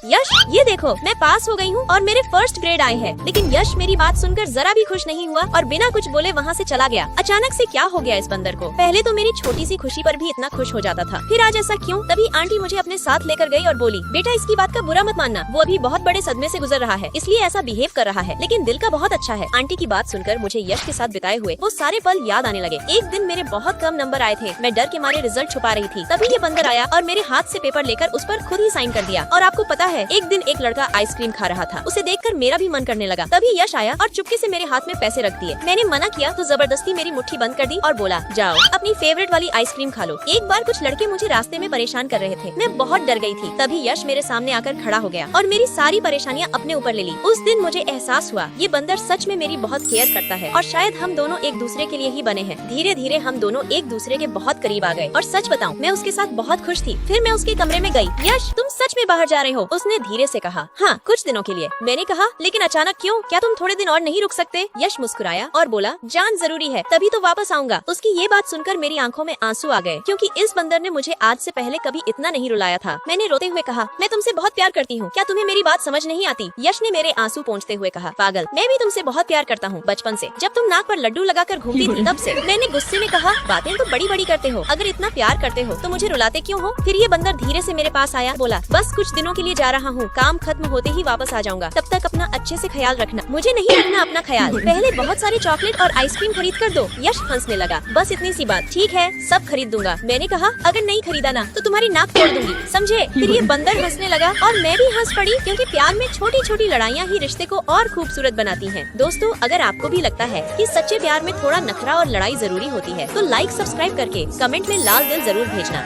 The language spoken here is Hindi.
यश ये देखो मैं पास हो गई हूँ और मेरे फर्स्ट ग्रेड आए हैं। लेकिन यश मेरी बात सुनकर जरा भी खुश नहीं हुआ और बिना कुछ बोले वहाँ से चला गया। अचानक से क्या हो गया इस बंदर को? पहले तो मेरी छोटी सी खुशी पर भी इतना खुश हो जाता था, फिर आज ऐसा क्यों? तभी आंटी मुझे अपने साथ लेकर गई और बोली, बेटा इसकी बात का बुरा मत मानना, वो अभी बहुत बड़े सदमे से गुजर रहा है इसलिए ऐसा बिहेव कर रहा है, लेकिन दिल का बहुत अच्छा है। आंटी की बात सुनकर मुझे यश के साथ बिताए हुए वो सारे पल याद आने लगे। एक दिन मेरे बहुत कम नंबर आए थे, मैं डर के मारे रिजल्ट छुपा रही थी, तभी ये बंदर आया और मेरे हाथ से पेपर लेकर उस पर खुद ही साइन कर दिया। और आपको पता है एक दिन एक लड़का आइसक्रीम खा रहा था, उसे देखकर मेरा भी मन करने लगा। तभी यश आया और चुपके से मेरे हाथ में पैसे रख दिए। मैंने मना किया तो जबरदस्ती मेरी मुट्ठी बंद कर दी और बोला, जाओ अपनी फेवरेट वाली आइसक्रीम खा लो। एक बार कुछ लड़के मुझे रास्ते में परेशान कर रहे थे, मैं बहुत डर गई थी। तभी यश मेरे सामने आकर खड़ा हो गया और मेरी सारी परेशानियां अपने ऊपर ले ली। उस दिन मुझे एहसास हुआ ये बंदर सच में मेरी बहुत केयर करता है और शायद हम दोनों एक दूसरे के लिए ही बने हैं। धीरे धीरे हम दोनों एक दूसरे के बहुत करीब आ गए और सच बताऊं मैं उसके साथ बहुत खुश थी। फिर मैं उसके कमरे में गई। यश तुम सच में बाहर जा रहे हो? उसने धीरे से कहा, हाँ कुछ दिनों के लिए। मैंने कहा, लेकिन अचानक क्यों? क्या तुम थोड़े दिन और नहीं रुक सकते? यश मुस्कुराया और बोला, जान जरूरी है तभी तो वापस आऊंगा। उसकी ये बात सुनकर मेरी आंखों में आंसू आ गए, क्योंकि इस बंदर ने मुझे आज से पहले कभी इतना नहीं रुलाया था। मैंने रोते हुए कहा, मैं तुमसे बहुत प्यार करती हूँ, क्या तुम्हें मेरी बात समझ नहीं आती? यश ने मेरे आंसू पोंछते हुए कहा, पागल, मैं भी तुमसे बहुत प्यार करता हूँ, बचपन से, जब तुम नाक पर लड्डू लगाकर घूमती थी तब से। मैंने गुस्से में कहा, बातें तो बड़ी बड़ी करते हो, अगर इतना प्यार करते हो तो मुझे रुलाते क्यों हो? फिर ये बंदर धीरे से मेरे पास आया, बोला, बस कुछ दिनों के लिए जा रहा हूँ, काम खत्म होते ही वापस आ जाऊंगा, तब तक अपना अच्छे से ख्याल रखना। मुझे नहीं रखना अपना ख्याल, पहले बहुत सारे चॉकलेट और आइसक्रीम खरीद कर दो। यश हंसने लगा, बस इतनी सी बात, ठीक है सब खरीद दूंगा। मैंने कहा, अगर नहीं खरीदा ना तो तुम्हारी नाक तोड़ दूंगी, समझे? फिर ये बंदर हंसने लगा और मैं भी हंस पड़ी, क्योंकि प्यार में छोटी छोटी लड़ाइयाँ ही रिश्ते को और खूबसूरत बनाती हैं। दोस्तों अगर आपको भी लगता है कि सच्चे प्यार में थोड़ा नखरा और लड़ाई जरूरी होती है तो लाइक सब्सक्राइब करके कमेंट में लाल दिल जरूर भेजना।